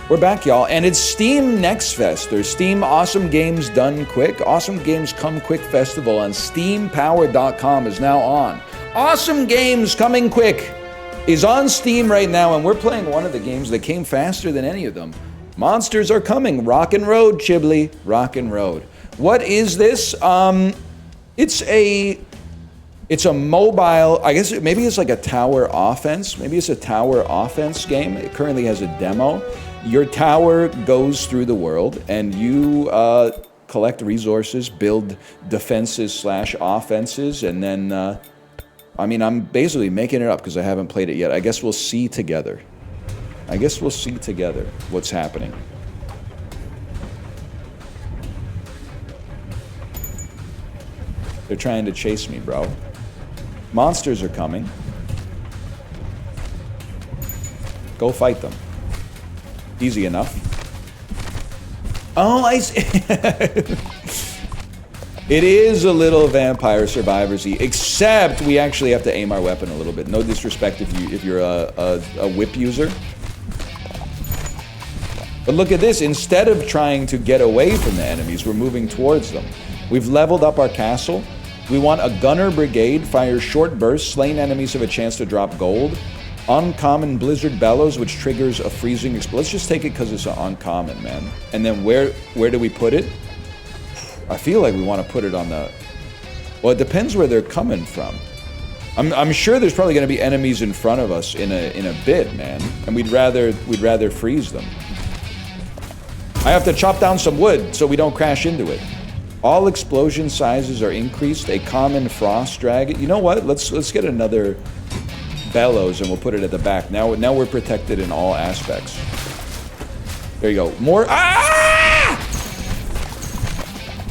We're back, y'all, and it's Steam Next Fest. There's Steam Awesome Games Done Quick. Awesome Games Come Quick Festival on SteamPower.com is now on. Awesome Games Coming Quick is on Steam right now, and we're playing one of the games that came faster than any of them. Monsters Are Coming. Rock and Road, Chiblee. Rock and Road. What is this? It's a mobile, I guess maybe it's like a tower offense. Maybe it's a tower offense game. It currently has a demo. Your tower goes through the world and you collect resources, build defenses / offenses, and then, I'm basically making it up because I haven't played it yet. I guess we'll see together. What's happening. They're trying to chase me, bro. Monsters are coming. Go fight them. Easy enough. Oh, I see. It is a little Vampire Survivors-y, except we actually have to aim our weapon a little bit. No disrespect if you're a whip user. But look at this. Instead of trying to get away from the enemies, we're moving towards them. We've leveled up our castle. We want a gunner brigade, fires short bursts, slain enemies have a chance to drop gold. Uncommon Blizzard Bellows, which triggers a freezing explosion. Let's just take it because it's an uncommon, man. And then where do we put it? I feel like we want to put it on the... Well, it depends where they're coming from. I'm sure there's probably going to be enemies in front of us in a bit, man. And we'd rather freeze them. I have to chop down some wood so we don't crash into it. All explosion sizes are increased. A common frost dragon. You know what? Let's get another bellows and we'll put it at the back. Now we're protected in all aspects. There you go.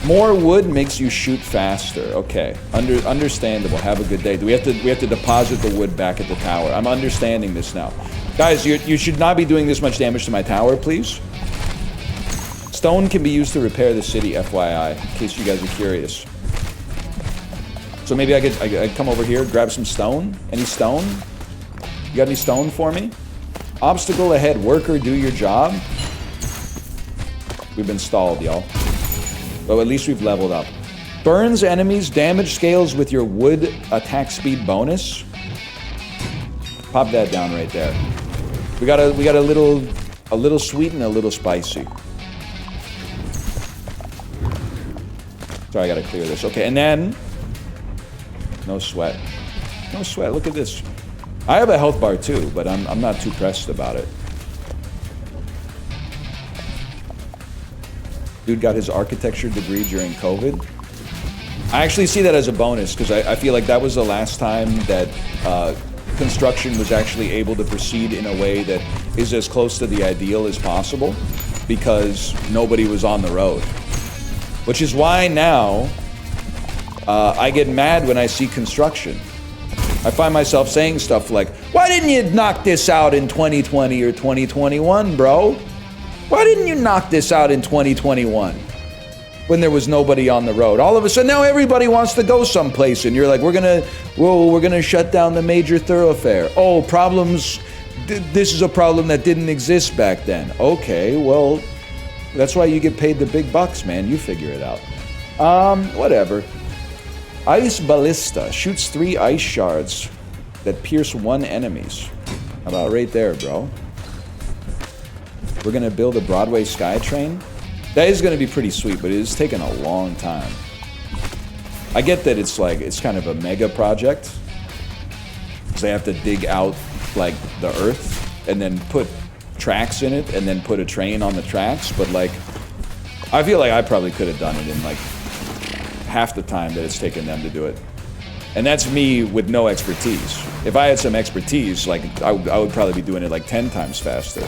More wood makes you shoot faster. Okay. Understandable. Have a good day. We have to deposit the wood back at the tower. I'm understanding this now. Guys, you should not be doing this much damage to my tower, please. Stone can be used to repair the city, FYI, in case you guys are curious. So maybe I could come over here, grab some stone. Any stone? You got any stone for me? Obstacle ahead, worker, do your job. We've been stalled, y'all. But at least we've leveled up. Burns enemies, damage scales with your wood attack speed bonus. Pop that down right there. We got a little sweet and a little spicy. Sorry, I gotta clear this. Okay, and then... No sweat. No sweat, look at this. I have a health bar too, but I'm not too pressed about it. Dude got his architecture degree during COVID. I actually see that as a bonus, because I feel like that was the last time that construction was actually able to proceed in a way that is as close to the ideal as possible, because nobody was on the road. Which is why now, I get mad when I see construction. I find myself saying stuff like, why didn't you knock this out in 2020 or 2021, bro? Why didn't you knock this out in 2021? When there was nobody on the road. All of a sudden, now everybody wants to go someplace, and you're like, we're gonna shut down the major thoroughfare. Oh, problems, this is a problem that didn't exist back then. Okay, well, that's why you get paid the big bucks, man. You figure it out. Whatever. Ice Ballista shoots 3 ice shards that pierce 1 enemies. How about right there, bro? We're gonna build a Broadway SkyTrain. That is gonna be pretty sweet, but it is taking a long time. I get that it's kind of a mega project. Because they have to dig out, like, the earth and then put tracks in it and then put a train on the tracks, but like I feel like I probably could have done it in like half the time that it's taken them to do it. And that's me with no expertise. If I had some expertise, like I would probably be doing it like 10 times faster.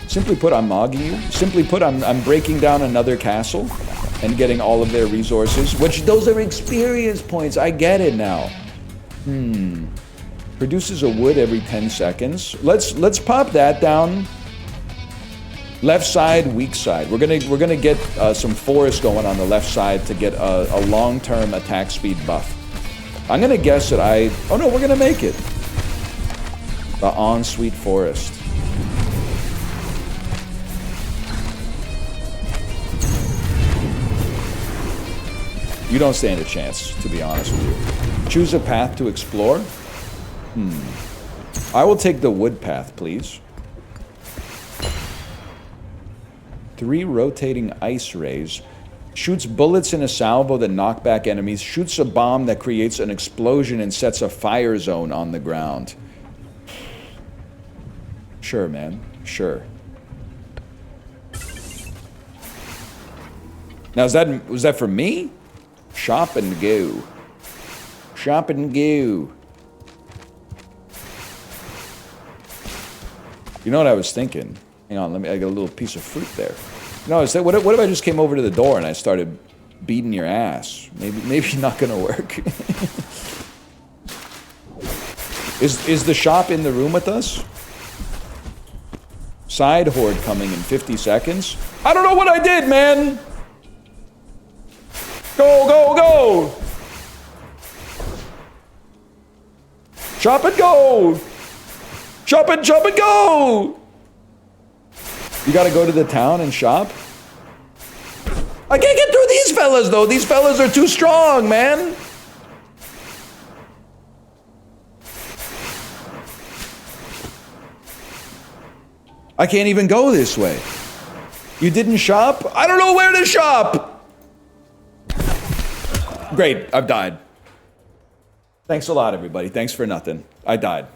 Simply put, I'm mogging you. Simply put, I'm breaking down another castle and getting all of their resources, which those are experience points. I get it now. Produces a wood every 10 seconds. Let's pop that down. Left side, weak side. We're gonna get some forest going on the left side to get a long-term attack speed buff. I'm gonna guess that oh no, we're gonna make it. The ensuite forest. You don't stand a chance, to be honest with you. Choose a path to explore. I will take the wood path, please. 3 rotating ice rays. Shoots bullets in a salvo that knock back enemies. Shoots a bomb that creates an explosion and sets a fire zone on the ground. Sure, man. Sure. Now, was that for me? Shop and go. Shop and go. You know what I was thinking? Hang on, I got a little piece of fruit there. No, what if I just came over to the door and I started beating your ass? Maybe not gonna work. Is the shop in the room with us? Side horde coming in 50 seconds. I don't know what I did, man! Go, go, go! Shop and go! Shop and go! You gotta go to the town and shop? I can't get through these fellas, though. These fellas are too strong, man. I can't even go this way. You didn't shop? I don't know where to shop! Great, I've died. Thanks a lot, everybody. Thanks for nothing. I died.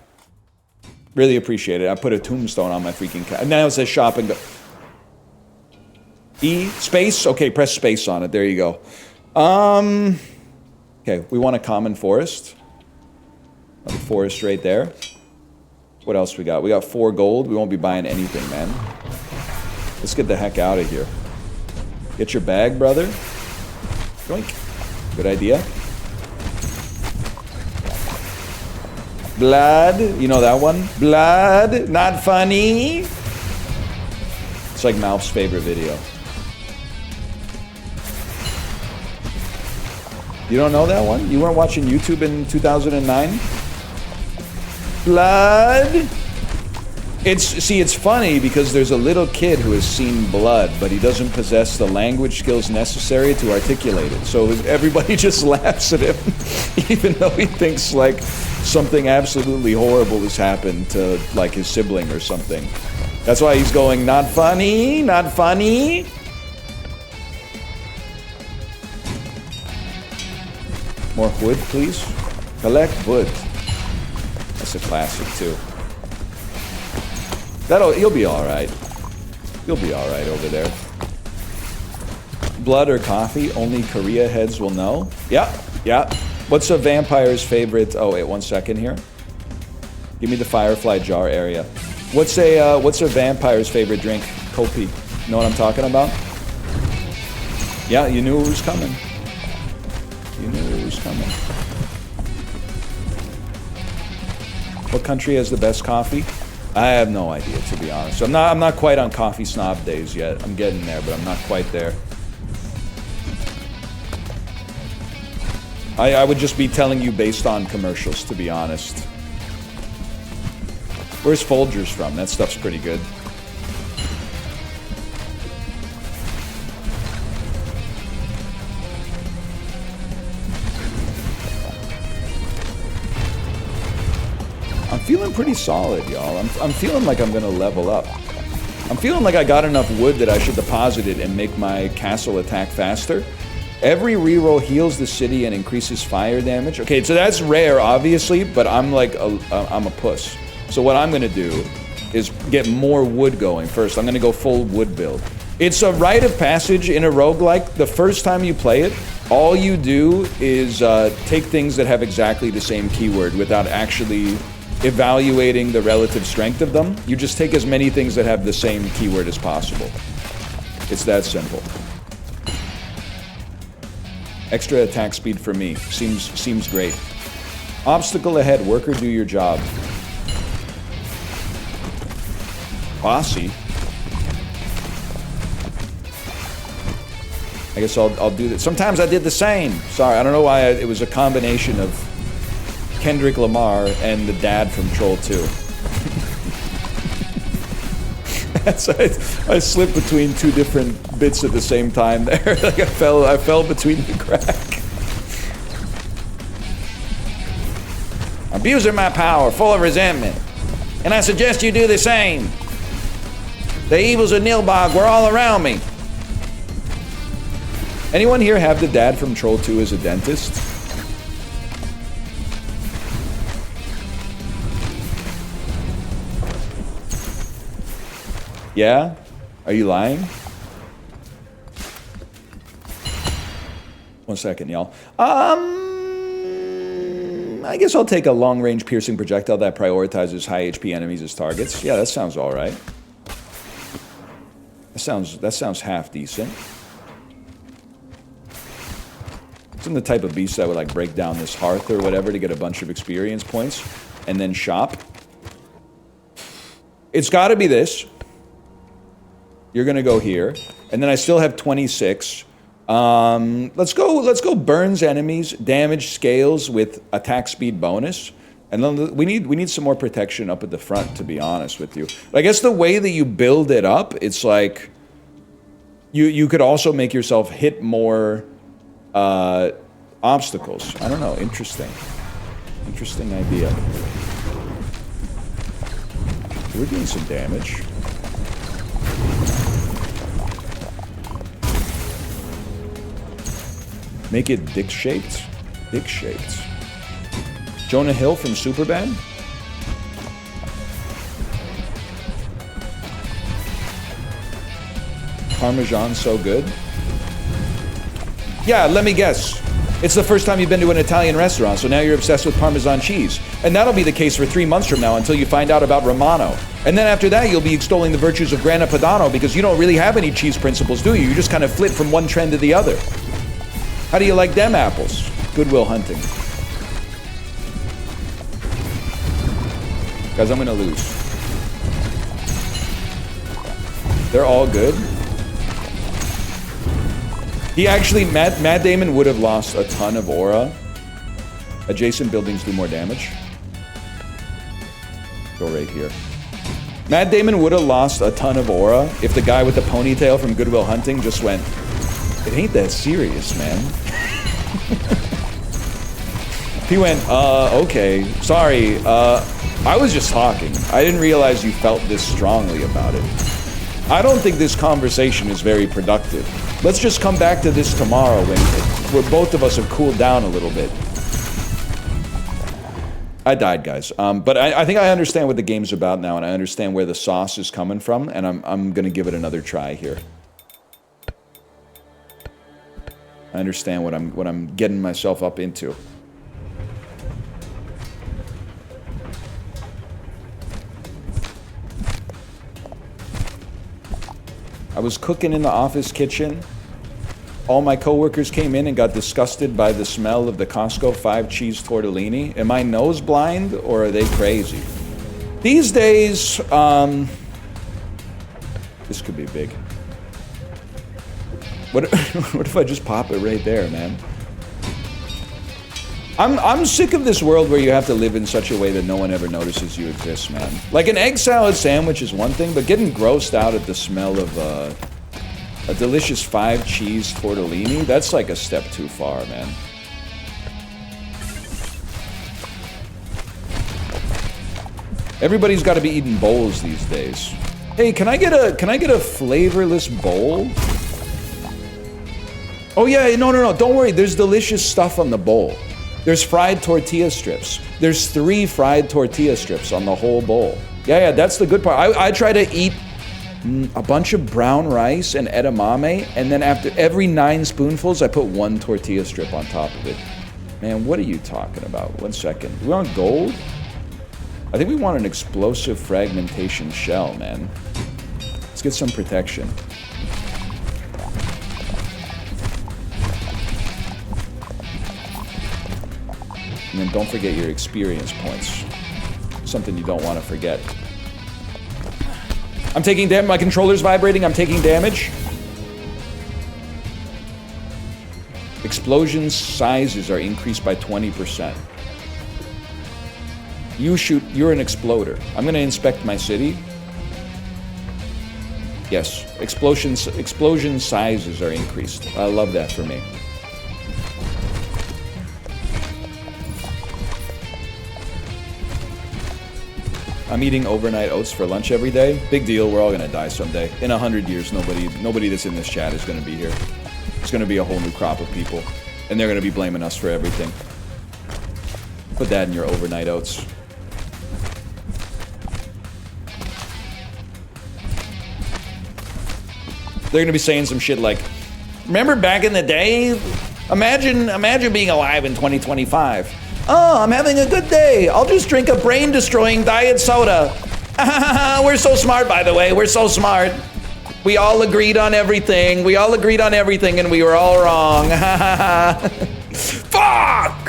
Really appreciate it. I put a tombstone on my freaking cat. And now it says shop and go. E? Space? Okay, press space on it. There you go. Okay, we want a common forest. A forest right there. What else we got? We got 4 gold. We won't be buying anything, man. Let's get the heck out of here. Get your bag, brother. Yoink. Good idea. Blood. You know that one? Blood. Not funny. It's like Malf's favorite video. You don't know that one? You weren't watching YouTube in 2009? Blood. It's funny because there's a little kid who has seen blood, but he doesn't possess the language skills necessary to articulate it. So everybody just laughs at him, even though he thinks like something absolutely horrible has happened to like his sibling or something. That's why he's going, not funny, not funny. More wood, please. Collect wood. That's a classic too. You'll be all right. You'll be all right over there. Blood or coffee? Only Korea heads will know. Yeah, yeah. What's a vampire's favorite? Oh wait, 1 second here. Give me the firefly jar area. What's a vampire's favorite drink? Kopi. Know what I'm talking about? Yeah, you knew it was coming. You knew it was coming. What country has the best coffee? I have no idea, to be honest. I'm not quite on coffee snob days yet. I'm getting there, but I'm not quite there. I would just be telling you based on commercials, to be honest. Where's Folgers from? That stuff's pretty good. I'm feeling pretty solid, y'all. I'm feeling like I'm gonna level up. I'm feeling like I got enough wood that I should deposit it and make my castle attack faster. Every reroll heals the city and increases fire damage. Okay, so that's rare, obviously, but I'm like I'm a puss. So what I'm gonna do is get more wood going first. I'm gonna go full wood build. It's a rite of passage in a roguelike. The first time you play it, all you do is take things that have exactly the same keyword without actually evaluating the relative strength of them. You just take as many things that have the same keyword as possible. It's that simple. Extra attack speed for me. Seems great. Obstacle ahead. Worker, do your job. Bossy. I guess I'll do that. Sometimes I did the same. Sorry, I don't know why. It was a combination of Kendrick Lamar and the dad from Troll 2. I slipped between two different bits at the same time there. Like I fell between the crack. Abusing my power, full of resentment. And I suggest you do the same. The evils of Nilbog were all around me. Anyone here have the dad from Troll 2 as a dentist? Yeah? Are you lying? 1 second, y'all. I guess I'll take a long-range piercing projectile that prioritizes high HP enemies as targets. Yeah, that sounds all right. That sounds half decent. I'm the type of beast that would like break down this hearth or whatever to get a bunch of experience points and then shop. It's got to be this. You're gonna go here, and then I still have 26. Let's go burns enemies, damage scales with attack speed bonus, and then we need some more protection up at the front. To be honest with you, I guess the way that you build it up, it's like you could also make yourself hit more obstacles. I don't know. Interesting idea. We're doing some damage. Make it dick-shaped? Dick-shaped. Jonah Hill from Superbad? Parmesan so good? Yeah, let me guess. It's the first time you've been to an Italian restaurant, so now you're obsessed with Parmesan cheese. And that'll be the case for 3 months from now until you find out about Romano. And then after that, you'll be extolling the virtues of Grana Padano because you don't really have any cheese principles, do you? You just kind of flip from one trend to the other. How do you like them apples? Good Will Hunting. Guys, I'm gonna lose. They're all good. He actually, Matt Damon would have lost a ton of aura. Adjacent buildings do more damage. Go right here. Matt Damon would have lost a ton of aura if the guy with the ponytail from Good Will Hunting just went, "It ain't that serious, man." He went, okay, sorry, I was just talking. I didn't realize you felt this strongly about it. I don't think this conversation is very productive. Let's just come back to this tomorrow where both of us have cooled down a little bit. I died, guys. But I think I understand what the game's about now, and I understand where the sauce is coming from, and I'm gonna give it another try here. I understand what I'm getting myself up into. I was cooking in the office kitchen. All my coworkers came in and got disgusted by the smell of the Costco 5-cheese tortellini. Am I nose blind or are they crazy? These days, this could be big. What if I just pop it right there, man? I'm sick of this world where you have to live in such a way that no one ever notices you exist, man. Like an egg salad sandwich is one thing, but getting grossed out at the smell of a delicious 5-cheese tortellini, that's like a step too far, man. Everybody's got to be eating bowls these days. Hey, can I get a flavorless bowl? Oh yeah, no, don't worry. There's delicious stuff on the bowl. There's fried tortilla strips. There's 3 fried tortilla strips on the whole bowl. Yeah, that's the good part. I try to eat a bunch of brown rice and edamame, and then after every 9 spoonfuls, I put 1 tortilla strip on top of it. Man, what are you talking about? 1 second. We want gold? I think we want an explosive fragmentation shell, man. Let's get some protection. And then don't forget your experience points. Something you don't want to forget. I'm taking damage. My controller's vibrating. I'm taking damage. Explosion sizes are increased by 20%. You're an exploder. I'm gonna inspect my city. Yes, explosion sizes are increased. I love that for me. I'm eating overnight oats for lunch every day. Big deal, we're all gonna die someday. In 100 years, nobody that's in this chat is gonna be here. It's gonna be a whole new crop of people. And they're gonna be blaming us for everything. Put that in your overnight oats. They're gonna be saying some shit like, remember back in the day? Imagine being alive in 2025. Oh, I'm having a good day. I'll just drink a brain-destroying diet soda. We're so smart, by the way. We're so smart. We all agreed on everything. We all agreed on everything, and we were all wrong. Fuck!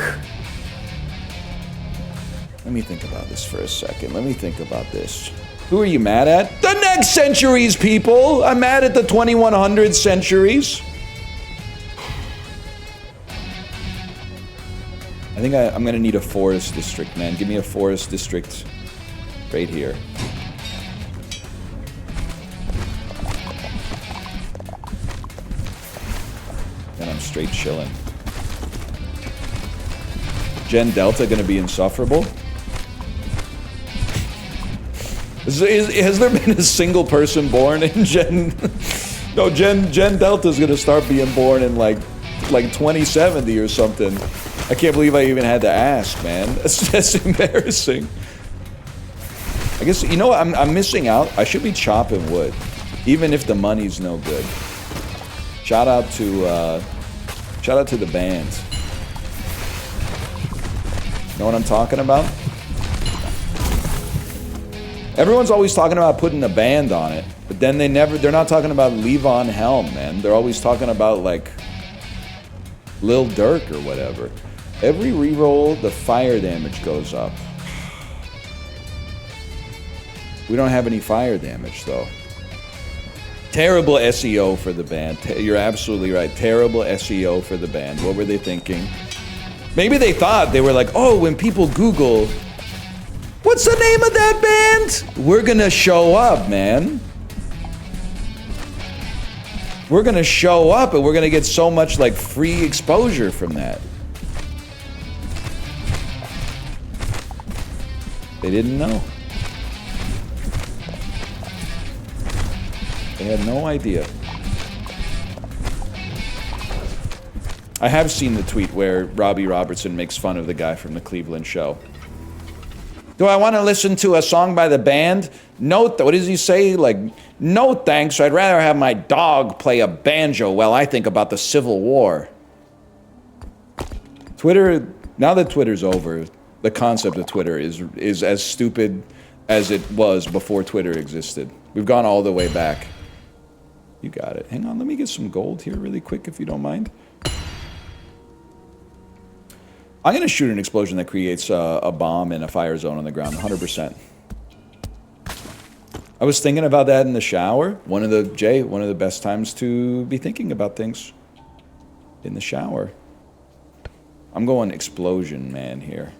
Let me think about this for a second. Let me think about this. Who are you mad at? The next centuries, people! I'm mad at the 2100 centuries. I think I'm gonna need a forest district, man. Give me a forest district right here. And I'm straight chilling. Gen Delta gonna be insufferable? Has there been a single person born in Gen... No, Gen Delta's gonna start being born in like 2070 or something. I can't believe I even had to ask, man. That's embarrassing. I guess, you know what, I'm missing out. I should be chopping wood, even if the money's no good. Shout out to the band. Know what I'm talking about? Everyone's always talking about putting a band on it, but then they're not talking about Levon Helm, man. They're always talking about like Lil Durk or whatever. Every reroll, the fire damage goes up. We don't have any fire damage, though. Terrible SEO for the band. You're absolutely right. Terrible SEO for the band. What were they thinking? Maybe they thought, they were like, oh, when people Google, what's the name of that band? We're gonna show up, man. We're gonna show up and we're gonna get so much like free exposure from that. They didn't know. They had no idea. I have seen the tweet where Robbie Robertson makes fun of the guy from the Cleveland show. Do I want to listen to a song by the band? No, what does he say? Like, no thanks, I'd rather have my dog play a banjo while I think about the Civil War. Twitter, now that Twitter's over, the concept of Twitter is as stupid as it was before Twitter existed. We've gone all the way back. You got it. Hang on, let me get some gold here really quick if you don't mind. I'm gonna shoot an explosion that creates a bomb in a fire zone on the ground, 100%. I was thinking about that in the shower. One of the best times to be thinking about things. In the shower. I'm going explosion, man, here.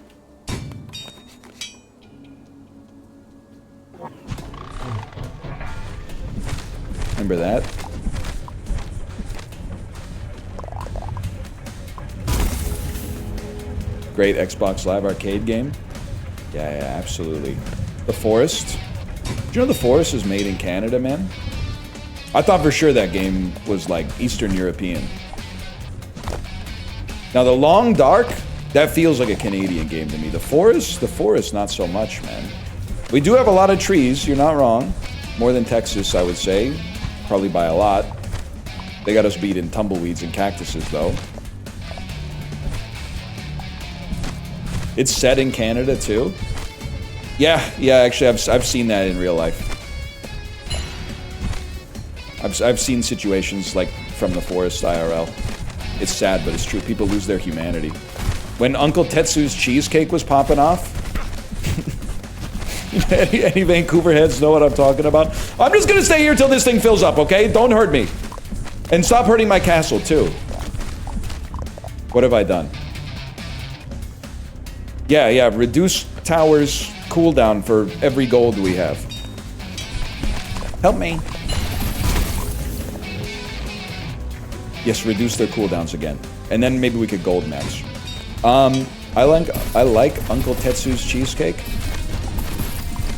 Remember that? Great Xbox Live Arcade game. Yeah, absolutely. The Forest. Do you know The Forest is made in Canada, man? I thought for sure that game was like Eastern European. Now the Long Dark, that feels like a Canadian game to me. The Forest, not so much, man. We do have a lot of trees, you're not wrong. More than Texas, I would say. Probably by a lot. They got us beat in tumbleweeds and cactuses, though. It's set in Canada, too? Yeah, actually, I've seen that in real life. I've seen situations like from The Forest IRL. It's sad, but it's true. People lose their humanity. When Uncle Tetsu's cheesecake was popping off, any Vancouver heads know what I'm talking about? I'm just gonna stay here till this thing fills up, okay? Don't hurt me. And stop hurting my castle, too. What have I done? Yeah, reduce towers cooldown for every gold we have. Help me. Yes, reduce their cooldowns again. And then maybe we could gold match. I like Uncle Tetsu's cheesecake.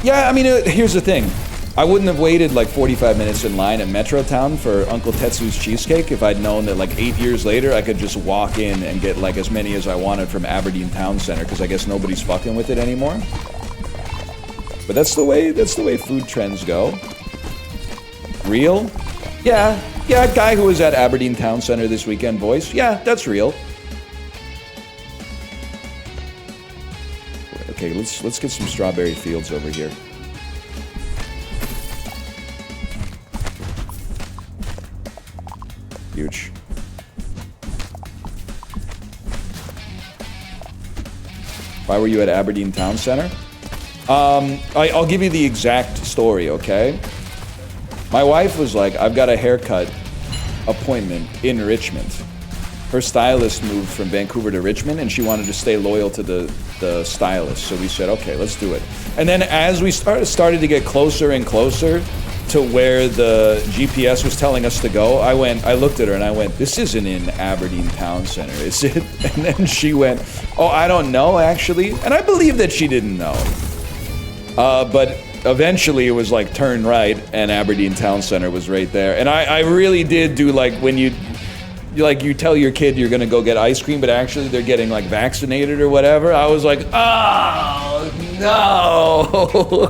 Yeah, I mean, here's the thing. I wouldn't have waited like 45 minutes in line at Metrotown for Uncle Tetsu's cheesecake if I'd known that like 8 years later I could just walk in and get like as many as I wanted from Aberdeen Town Center, because I guess nobody's fucking with it anymore. But that's the way food trends go. Real? Yeah, guy who was at Aberdeen Town Center this weekend, voice. Yeah, that's real. Okay, let's get some strawberry fields over here. Huge. Why were you at Aberdeen Town Center? I'll give you the exact story, okay? My wife was like, I've got a haircut appointment in Richmond. Her stylist moved from Vancouver to Richmond, and she wanted to stay loyal to the stylist. So we said, okay, let's do it. And then as we started to get closer and closer to where the GPS was telling us to go, I looked at her and I went, this isn't in Aberdeen Town Center, is it? And then she went, oh, I don't know, actually. And I believe that she didn't know. But eventually it was like turn right, and Aberdeen Town Center was right there. And I really did do like when you tell your kid you're gonna go get ice cream, but actually they're getting like vaccinated or whatever. I was like, oh no.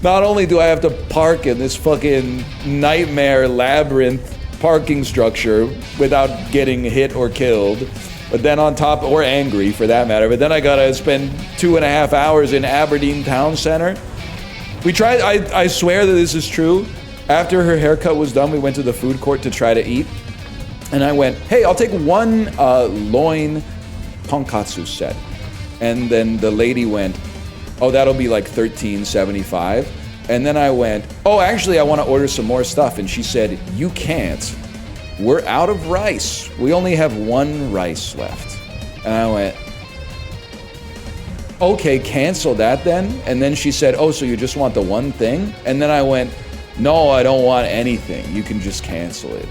Not only do I have to park in this fucking nightmare labyrinth parking structure without getting hit or killed, but then on top, or angry for that matter, but then I gotta spend 2.5 hours in Aberdeen Town Center. We tried, I swear that this is true. After her haircut was done, we went to the food court to try to eat. And I went, hey, I'll take one loin tonkatsu set. And then the lady went, oh, that'll be like $13.75. And then I went, oh, actually, I want to order some more stuff. And she said, you can't. We're out of rice. We only have one rice left. And I went, okay, cancel that then. And then she said, oh, so you just want the one thing? And then I went, no, I don't want anything. You can just cancel it.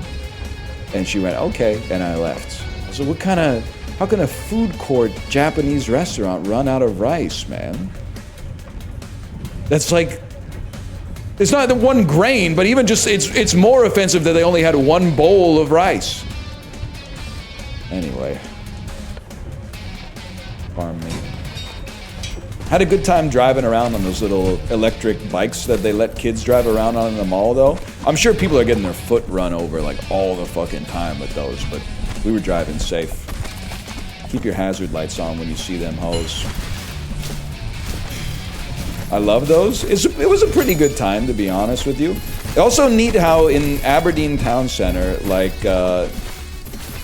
And she went, okay. And I left. So how can a food court Japanese restaurant run out of rice, man? That's like, it's not the one grain, but even just, it's more offensive that they only had one bowl of rice. Anyway. Farm me. Had a good time driving around on those little electric bikes that they let kids drive around on in the mall, though. I'm sure people are getting their foot run over like all the fucking time with those, but we were driving safe. Keep your hazard lights on when you see them hoes. I love those. It was a pretty good time, to be honest with you. Also neat how in Aberdeen Town Center, like,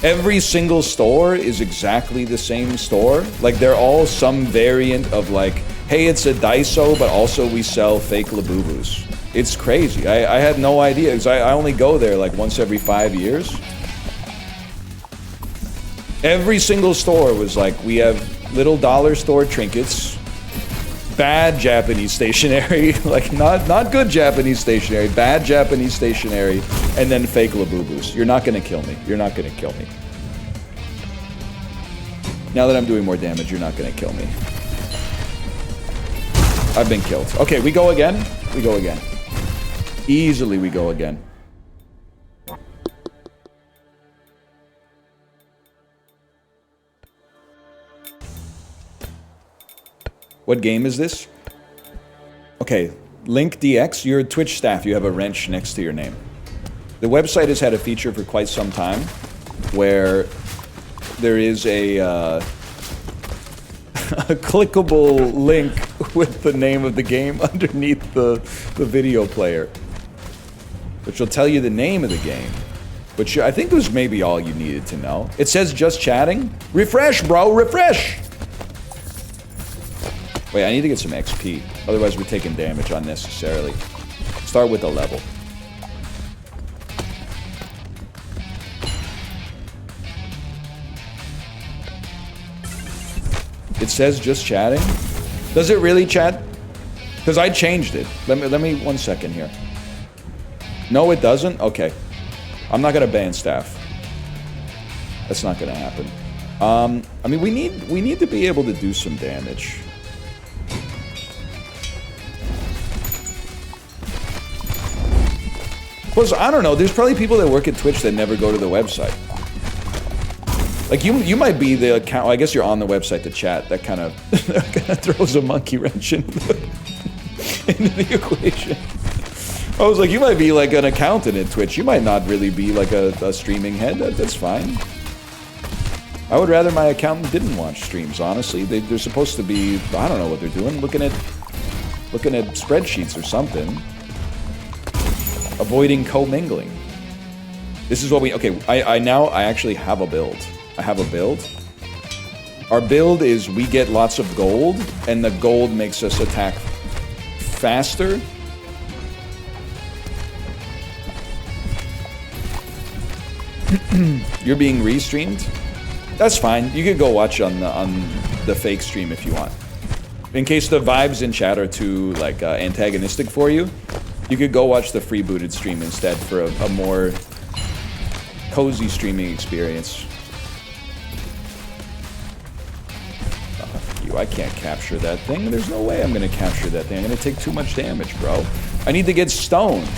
every single store is exactly the same store. Like, they're all some variant of like, hey, it's a Daiso, but also we sell fake Labubus. It's crazy. I had no idea, because I only go there like once every 5 years. Every single store was like, we have little dollar store trinkets, bad Japanese stationery, like not good Japanese stationery, bad Japanese stationery, and then fake Labubus. You're not gonna kill me. You're not gonna kill me. Now that I'm doing more damage, you're not gonna kill me. I've been killed. Okay, we go again. We go again. Easily we go again. What game is this? Okay, Link DX, you're a Twitch staff. You have a wrench next to your name. The website has had a feature for quite some time where there is a clickable link with the name of the game underneath the video player, which will tell you the name of the game. Which I think was maybe all you needed to know. It says just chatting. Refresh, bro, refresh! Wait, I need to get some XP. Otherwise we're taking damage unnecessarily. Start with a level. It says just chatting. Does it really chat? Because I changed it. Let me 1 second here. No, it doesn't? Okay. I'm not gonna ban staff. That's not gonna happen. I mean, we need to be able to do some damage. Plus, I don't know, there's probably people that work at Twitch that never go to the website. Like, you might be the account, I guess you're on the website to chat. That kind of throws a monkey wrench into the equation. I was like, you might be like an accountant at Twitch. You might not really be like a streaming head. That's fine. I would rather my accountant didn't watch streams, honestly. They're supposed to be, I don't know what they're doing, looking at spreadsheets or something. Avoiding commingling. This is what we, okay, I actually have a build. I have a build. Our build is we get lots of gold, and the gold makes us attack faster. You're being restreamed? That's fine. You could go watch on the fake stream if you want. In case the vibes in chat are too like antagonistic for you, you could go watch the freebooted stream instead for a more cozy streaming experience. I can't capture that thing. There's no way I'm gonna capture that thing. I'm gonna take too much damage, bro. I need to get stoned.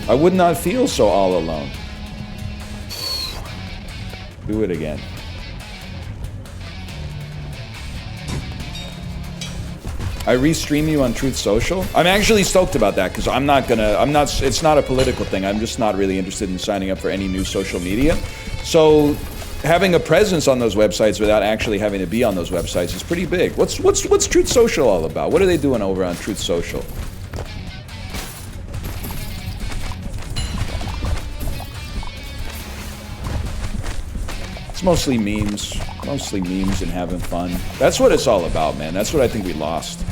I would not feel so all alone. Do it again. I restream you on Truth Social. I'm actually stoked about that because it's not a political thing. I'm just not really interested in signing up for any new social media. So having a presence on those websites without actually having to be on those websites is pretty big. What's Truth Social all about? What are they doing over on Truth Social? It's mostly memes and having fun. That's what it's all about, man. That's what I think we lost.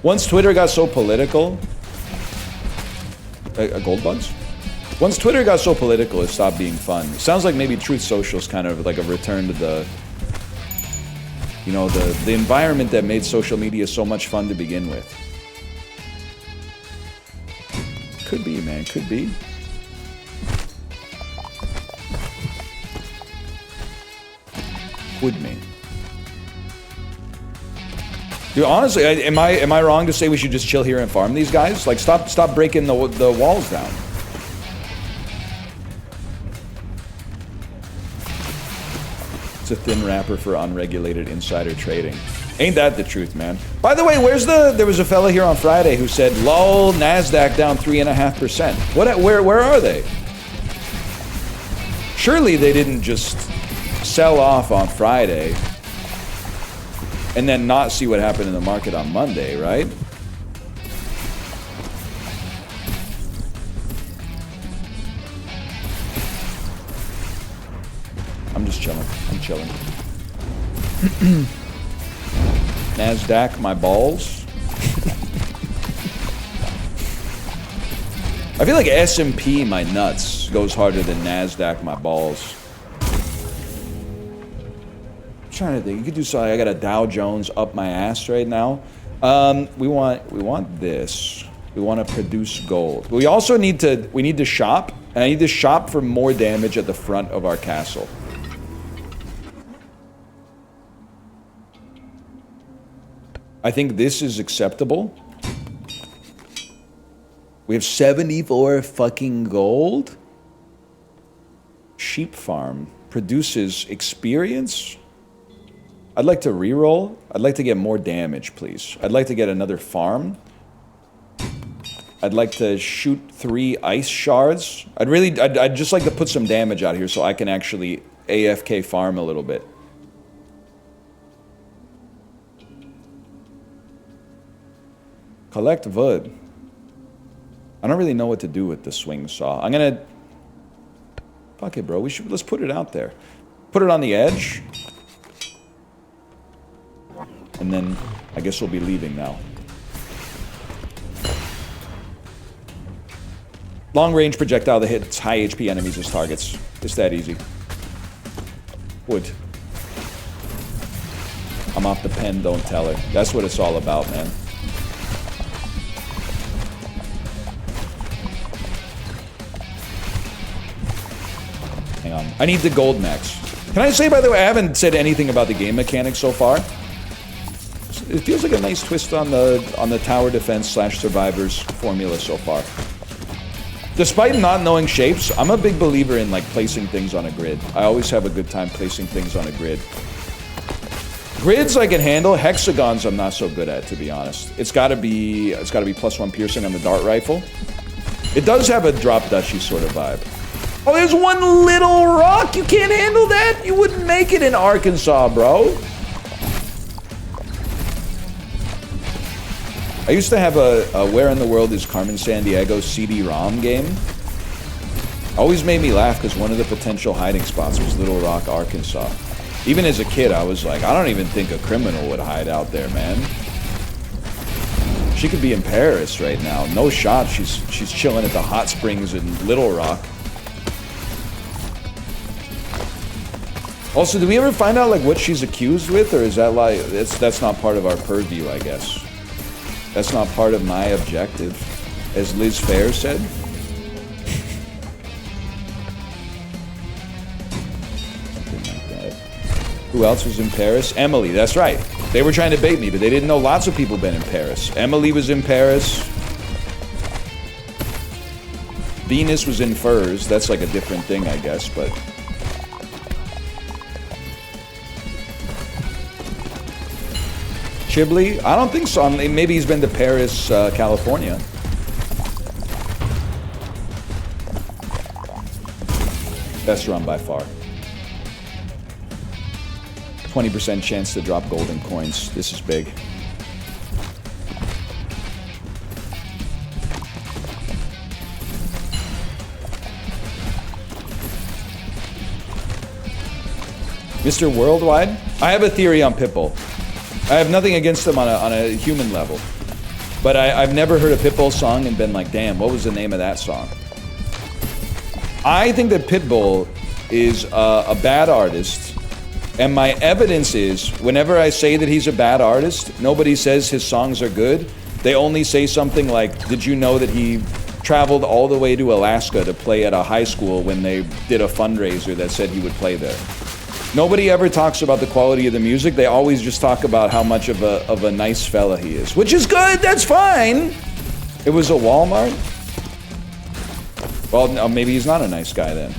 Once Twitter got so political, gold bugs? Once Twitter got so political, it stopped being fun. It sounds like maybe Truth Social is kind of like a return to the, you know, the environment that made social media so much fun to begin with. Could be, man. Could be. Would me. Dude, honestly, am I wrong to say we should just chill here and farm these guys? Like, stop breaking the walls down. It's a thin wrapper for unregulated insider trading. Ain't that the truth, man? By the way, there was a fella here on Friday who said, lol, NASDAQ down 3.5%. Where are they? Surely they didn't just sell off on Friday and then not see what happened in the market on Monday, right? I'm just chilling. I'm chilling. NASDAQ, my balls. I feel like S&P, my nuts, goes harder than NASDAQ, my balls. I'm trying to think. You could do something. I got a Dow Jones up my ass right now. We want this. We want to produce gold. We also need to shop, and I need to shop for more damage at the front of our castle. I think this is acceptable. We have 74 fucking gold. Sheep farm produces experience. I'd like to reroll. I'd like to get more damage, please. I'd like to get another farm. I'd like to shoot 3 ice shards. I'd just like to put some damage out here so I can actually AFK farm a little bit. Collect wood. I don't really know what to do with the swing saw. I'm gonna... Fuck it, bro. Let's put it out there. Put it on the edge. And then I guess we'll be leaving now. Long-range projectile that hits high HP enemies as targets. It's that easy. Wood. I'm off the pen, don't tell her. That's what it's all about, man. Hang on. I need the gold max. Can I say, by the way, I haven't said anything about the game mechanics so far. It feels like a nice twist on the tower defense / survivors formula so far. Despite not knowing shapes, I'm a big believer in like placing things on a grid. I always have a good time placing things on a grid. Grids I can handle. Hexagons I'm not so good at, to be honest. It's gotta be +1 piercing on the dart rifle. It does have a drop Duchy sort of vibe. Oh, there's one little rock. You can't handle that? You wouldn't make it in Arkansas, bro. I used to have a Where in the World is Carmen Sandiego CD-ROM game. Always made me laugh because one of the potential hiding spots was Little Rock, Arkansas. Even as a kid, I was like, I don't even think a criminal would hide out there, man. She could be in Paris right now. No shot. She's chilling at the hot springs in Little Rock. Also, did we ever find out like what she's accused with, or is that like that's not part of our purview, I guess? That's not part of my objective, as Liz Fair said. Something like that. Who else was in Paris? Emily, that's right. They were trying to bait me, but they didn't know lots of people been in Paris. Emily was in Paris. Venus was in Furs. That's like a different thing, I guess, but... Chiblee? I don't think so. Maybe he's been to Paris, California. Best run by far. 20% chance to drop golden coins. This is big. Mr. Worldwide? I have a theory on Pitbull. I have nothing against him on a human level. But I've never heard a Pitbull song and been like, damn, what was the name of that song? I think that Pitbull is a bad artist. And my evidence is, whenever I say that he's a bad artist, nobody says his songs are good. They only say something like, did you know that he traveled all the way to Alaska to play at a high school when they did a fundraiser that said he would play there? Nobody ever talks about the quality of the music. They always just talk about how much of a nice fella he is, which is good. That's fine. It was a Walmart. Well, no, maybe he's not a nice guy then.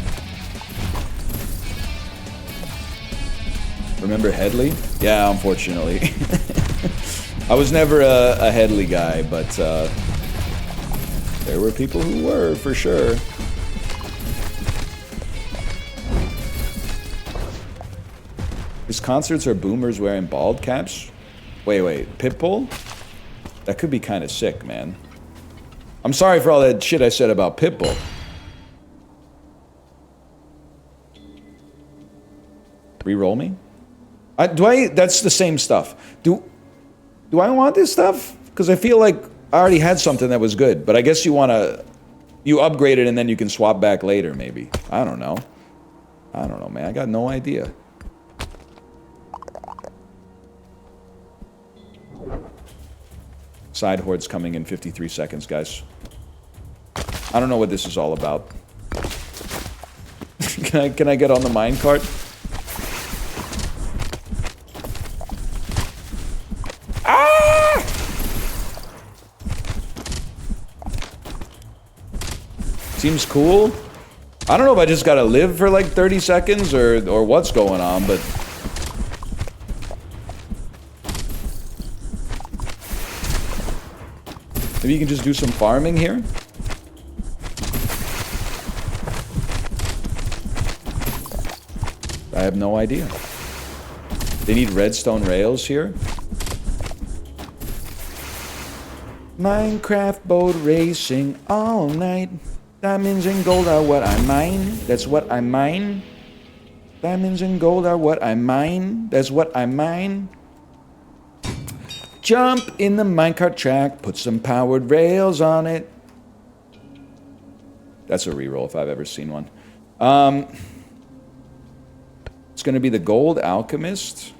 Remember Headley? Yeah, unfortunately. I was never a Headley guy, but there were people who were, for sure. His concerts are boomers wearing bald caps? Wait, Pitbull? That could be kind of sick, man. I'm sorry for all that shit I said about Pitbull. Re-roll me? That's the same stuff. Do I want this stuff? Because I feel like I already had something that was good, but I guess you upgrade it and then you can swap back later, maybe. I don't know, man. I got no idea. Side horde's coming in 53 seconds, guys. I don't know what this is all about. Can I get on the minecart? Ah! Seems cool. I don't know if I just gotta live for like 30 seconds or what's going on, but... Maybe you can just do some farming here? I have no idea. They need redstone rails here? Minecraft boat racing all night. Diamonds and gold are what I mine. That's what I mine. Diamonds and gold are what I mine. That's what I mine. Jump in the minecart track, put some powered rails on it. That's a reroll if I've ever seen one. It's going to be the Gold Alchemist.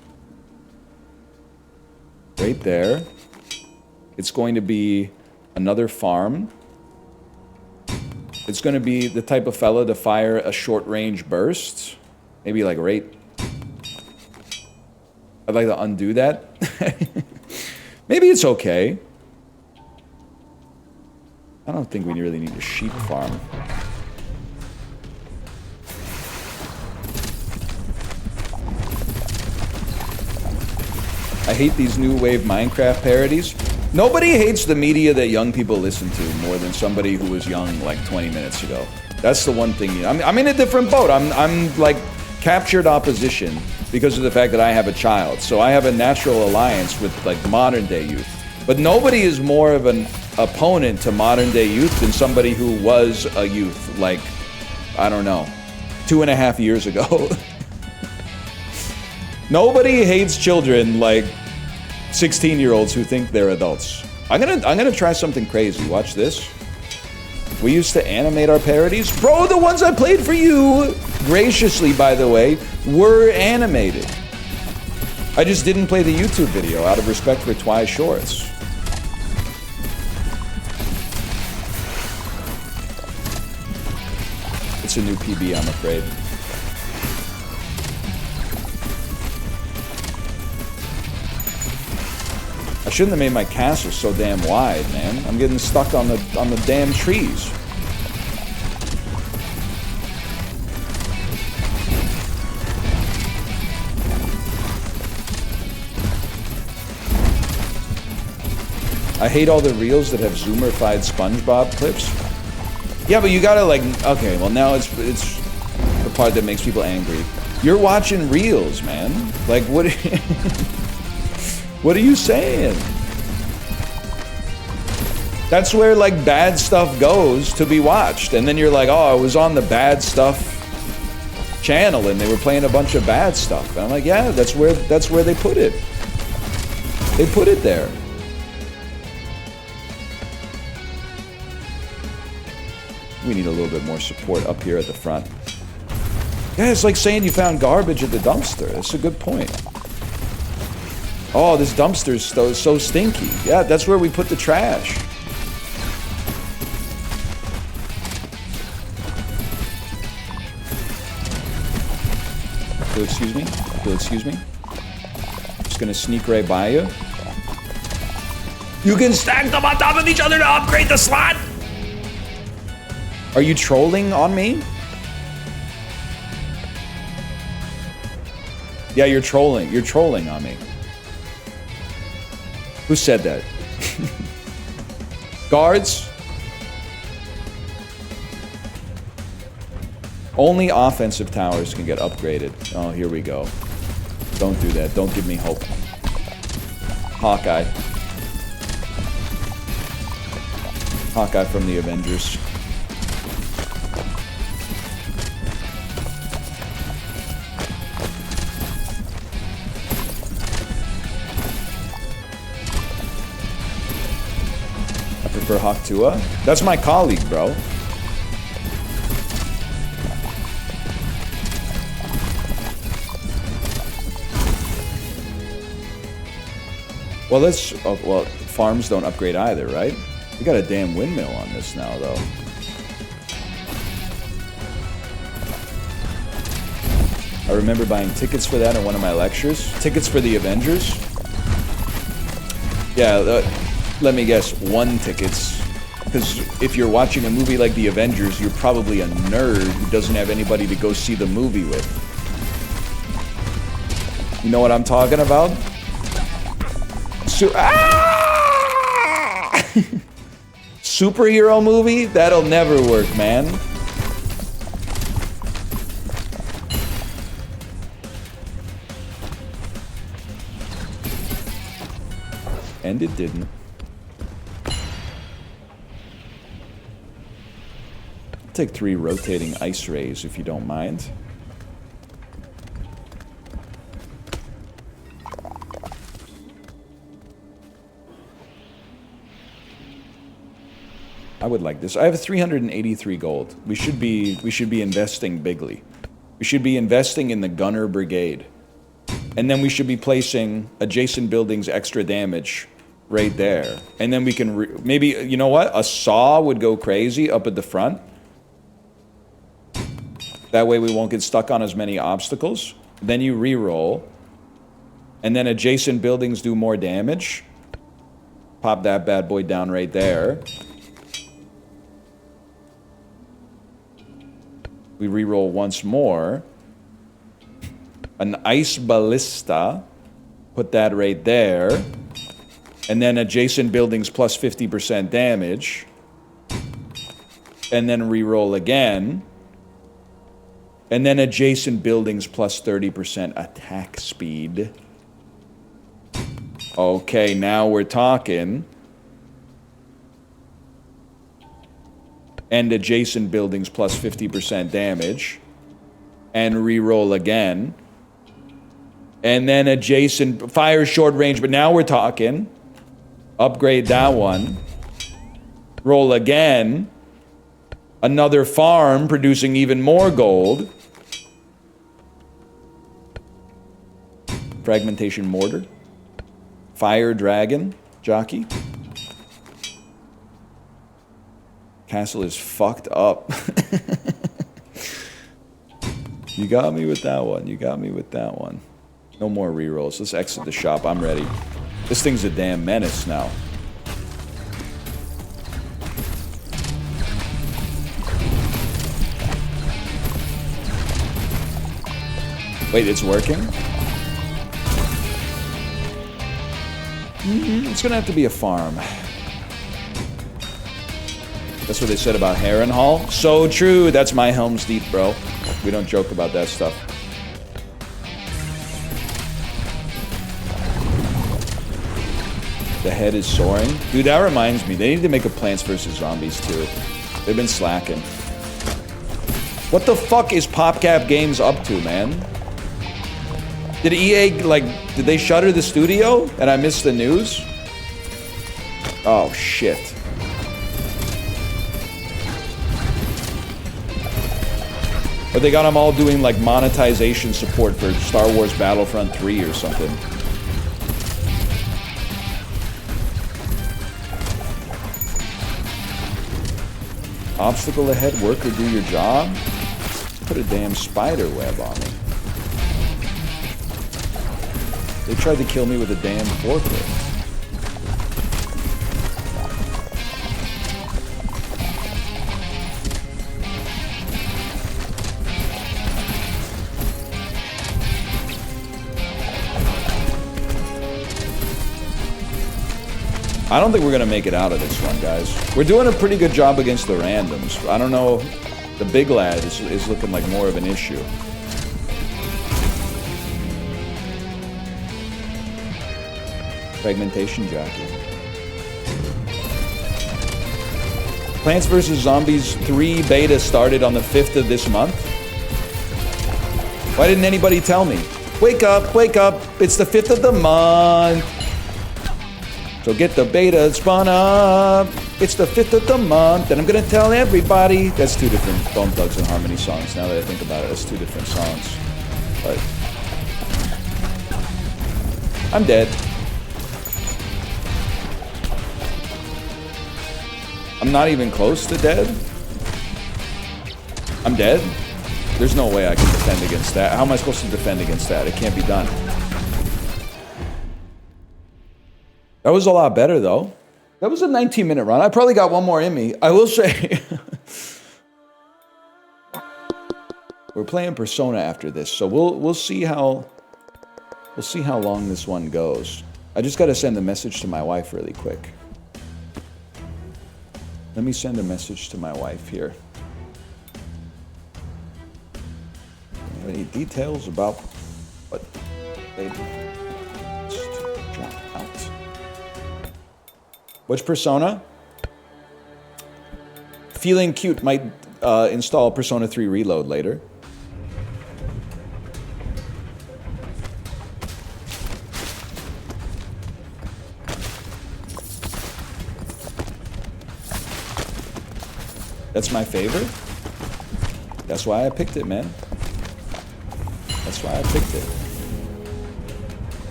right there. It's going to be another farm. It's going to be the type of fella to fire a short-range burst. Maybe like right... I'd like to undo that. Maybe it's okay. I don't think we really need a sheep farm. I hate these new wave Minecraft parodies. Nobody hates the media that young people listen to more than somebody who was young like 20 minutes ago. That's the one thing. I'm in a different boat. I'm like captured opposition because of the fact that I have a child. So I have a natural alliance with like modern day youth. But nobody is more of an opponent to modern day youth than somebody who was a youth like, I don't know, 2.5 years ago. Nobody hates children like 16-year-olds who think they're adults. I'm gonna try something crazy. Watch this. We used to animate our parodies. Bro, the ones I played for you, graciously by the way, were animated. I just didn't play the YouTube video out of respect for Twice Shorts. It's a new PB, I'm afraid. I shouldn't have made my castle so damn wide, man. I'm getting stuck on the damn trees. I hate all the reels that have zoomer-fied SpongeBob clips. Yeah, but you gotta like, okay, well now it's the part that makes people angry. You're watching reels, man. Like what? What are you saying? That's where like bad stuff goes to be watched, and then you're like, oh, I was on the bad stuff channel and they were playing a bunch of bad stuff. And I'm like, yeah, that's where they put it. They put it there. We need a little bit more support up here at the front. Yeah, it's like saying you found garbage at the dumpster. That's a good point. Oh, this dumpster's so stinky. Yeah, that's where we put the trash. You'll excuse me? You'll excuse me? Just gonna sneak right by you. You can stack them on top of each other to upgrade the slot? Are you trolling on me? Yeah, you're trolling. You're trolling on me. Who said that? Guards? Only offensive towers can get upgraded. Oh, here we go. Don't do that. Don't give me hope. Hawkeye. Hawkeye from the Avengers. For Haktua? That's my colleague, bro. Well, well, farms don't upgrade either, right? We got a damn windmill on this now, though. I remember buying tickets for that in one of my lectures. Tickets for the Avengers. Yeah, let me guess, 1 tickets. Because if you're watching a movie like The Avengers, you're probably a nerd who doesn't have anybody to go see the movie with. You know what I'm talking about? Superhero movie? That'll never work, man. And it didn't. Take 3 rotating ice rays if you don't mind. I would like this. I have 383 gold. We should be investing bigly. We should be investing in the Gunner Brigade. And then we should be placing adjacent buildings extra damage right there. And then we can, maybe, you know what? A saw would go crazy up at the front. That way we won't get stuck on as many obstacles. Then you re-roll. And then adjacent buildings do more damage. Pop that bad boy down right there. We re-roll once more. An ice ballista. Put that right there. And then adjacent buildings plus 50% damage. And then re-roll again. And then adjacent buildings plus 30% attack speed. Okay, now we're talking. And adjacent buildings plus 50% damage. And re-roll again. And then adjacent, fire short range, but now we're talking. Upgrade that one. Roll again. Another farm producing even more gold. Fragmentation mortar. Fire dragon. Jockey. Castle is fucked up. You got me with that one. You got me with that one. No more rerolls. Let's exit the shop. I'm ready. This thing's a damn menace now. Wait, it's working? It's gonna have to be a farm. That's what they said about Harrenhal. So true. That's my Helm's Deep, bro. We don't joke about that stuff. The head is soaring. Dude, that reminds me. They need to make a Plants vs. Zombies too. They've been slacking. What the fuck is PopCap Games up to, man? Did EA, like, did they shutter the studio and I missed the news? Oh, shit. Or they got them all doing, like, monetization support for Star Wars Battlefront 3 or something. Obstacle ahead, worker, do your job? Put a damn spider web on me. They tried to kill me with a damn forklift. I don't think we're gonna make it out of this one, guys. We're doing a pretty good job against the randoms. I don't know. The big lad is looking like more of an issue. Fragmentation jockey. Plants vs. Zombies 3 beta started on the 5th of this month. Why didn't anybody tell me? Wake up, wake up. It's the 5th of the month. So get the beta spun up. It's the 5th of the month, and I'm gonna tell everybody. That's two different Bone Thugs and Harmony songs. Now that I think about it, that's two different songs. But I'm dead. I'm not even close to dead. I'm dead. There's no way I can defend against that. How am I supposed to defend against that? It can't be done. That was a lot better, though. That was a 19-minute run. I probably got one more in me. I will say. We're playing Persona after this, so we'll see how long this one goes. I just got to send a message to my wife really quick. Let me send a message to my wife here. Any details about what they just drop out? Which Persona? Feeling cute might install Persona 3 Reload later. That's my favorite. That's why I picked it, man. That's why I picked it.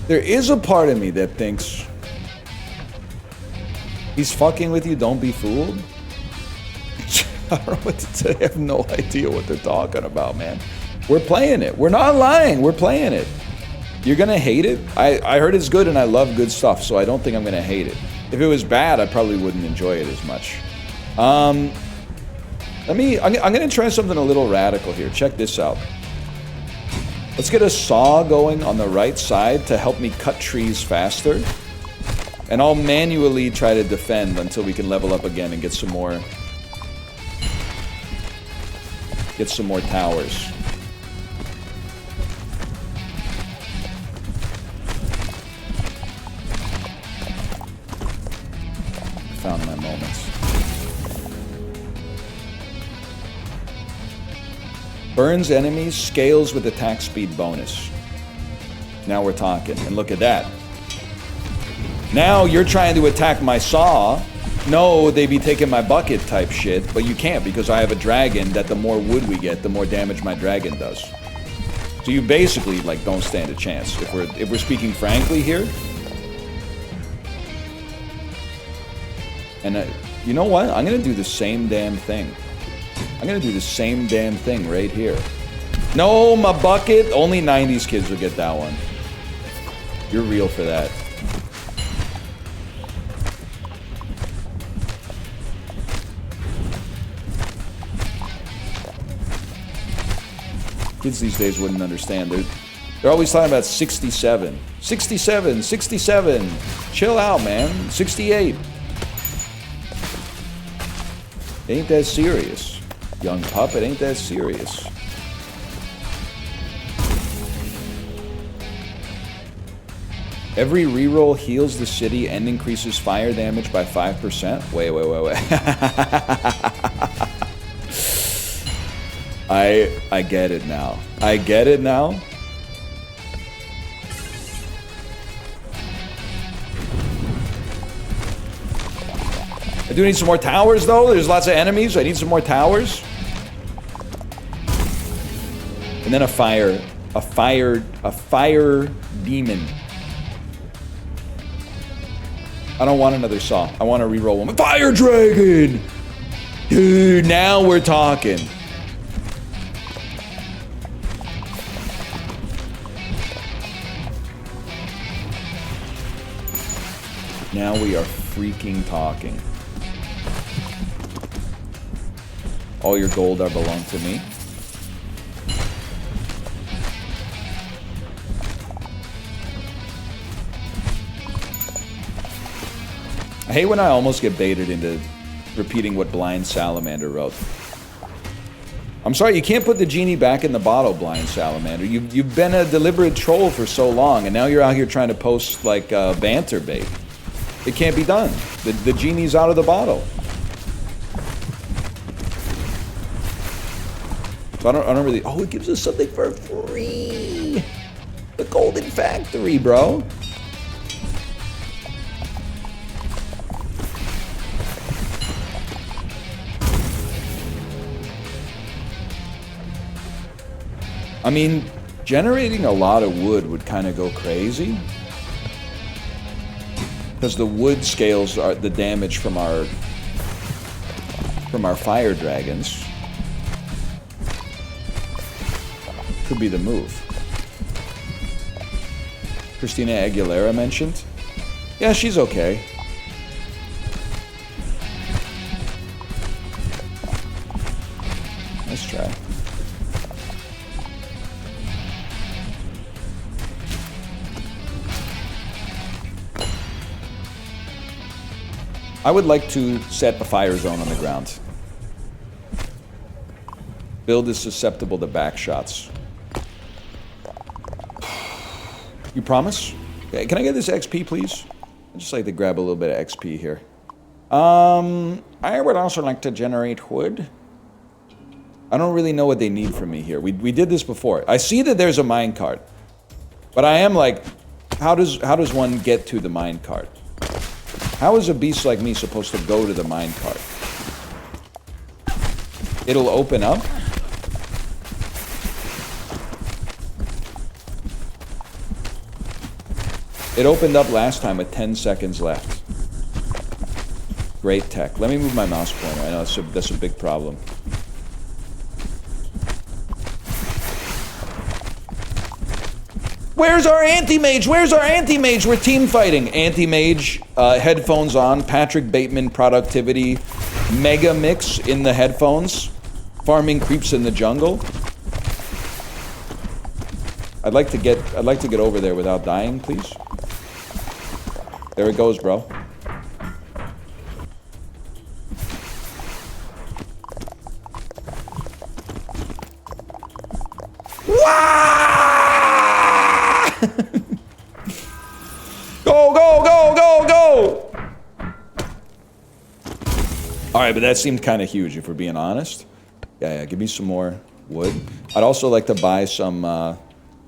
There is a part of me that thinks he's fucking with you, don't be fooled. I don't know what to say. I have no idea what they're talking about, man. We're playing it. We're not lying. We're playing it. You're gonna hate it? I heard it's good and I love good stuff, so I don't think I'm gonna hate it. If it was bad, I probably wouldn't enjoy it as much. I'm gonna try something a little radical here. Check this out. Let's get a saw going on the right side to help me cut trees faster. And I'll manually try to defend until we can level up again and get some more towers. Found my moments. Burns enemies, scales with attack speed bonus. Now we're talking. And look at that. Now you're trying to attack my saw. No, they be taking my bucket type shit, but you can't because I have a dragon that the more wood we get, the more damage my dragon does. So you basically like don't stand a chance if we're speaking frankly here. And you know what? I'm gonna do the same damn thing. I'm gonna do the same damn thing right here. No, my bucket. Only 90s kids will get that one. You're real for that. Kids these days wouldn't understand. They're always talking about 67. 67, 67. Chill out, man. 68. It ain't that serious. Young pup, it ain't that serious. Every reroll heals the city and increases fire damage by 5%. Wait. I get it now. I get it now. I do need some more towers, though. There's lots of enemies. I need some more towers. And then a fire demon. I don't want another saw. I want to reroll one. Fire dragon! Dude, now we're talking. Now we are freaking talking. All your gold are belong to me. I hate when I almost get baited into repeating what Blind Salamander wrote. I'm sorry, you can't put the genie back in the bottle, Blind Salamander. You've been a deliberate troll for so long, and now you're out here trying to post, like, banter bait. It can't be done. The genie's out of the bottle. So I don't really... Oh, it gives us something for free! The Golden Factory, bro! I mean, generating a lot of wood would kind of go crazy. Because the wood scales are the damage from our fire dragons. Could be the move. Christina Aguilera mentioned. Yeah, she's okay. Let's try. I would like to set a fire zone on the ground. Build is susceptible to back shots. You promise? Okay, can I get this XP, please? I'd just like to grab a little bit of XP here. I would also like to generate wood. I don't really know what they need from me here. We did this before. I see that there's a minecart. But I am like, how does one get to the minecart? How is a beast like me supposed to go to the minecart? It'll open up. It opened up last time with 10 seconds left. Great tech. Let me move my mouse pointer. I know that's a big problem. Where's our anti-mage? Where's our anti-mage? We're team fighting. Anti-mage, headphones on, Patrick Bateman productivity, mega mix in the headphones, farming creeps in the jungle. I'd like to get over there without dying, please. There it goes, bro. Go, go, go, go, go! Alright, but that seemed kind of huge, if we're being honest. Yeah, give me some more wood. I'd also like to buy some,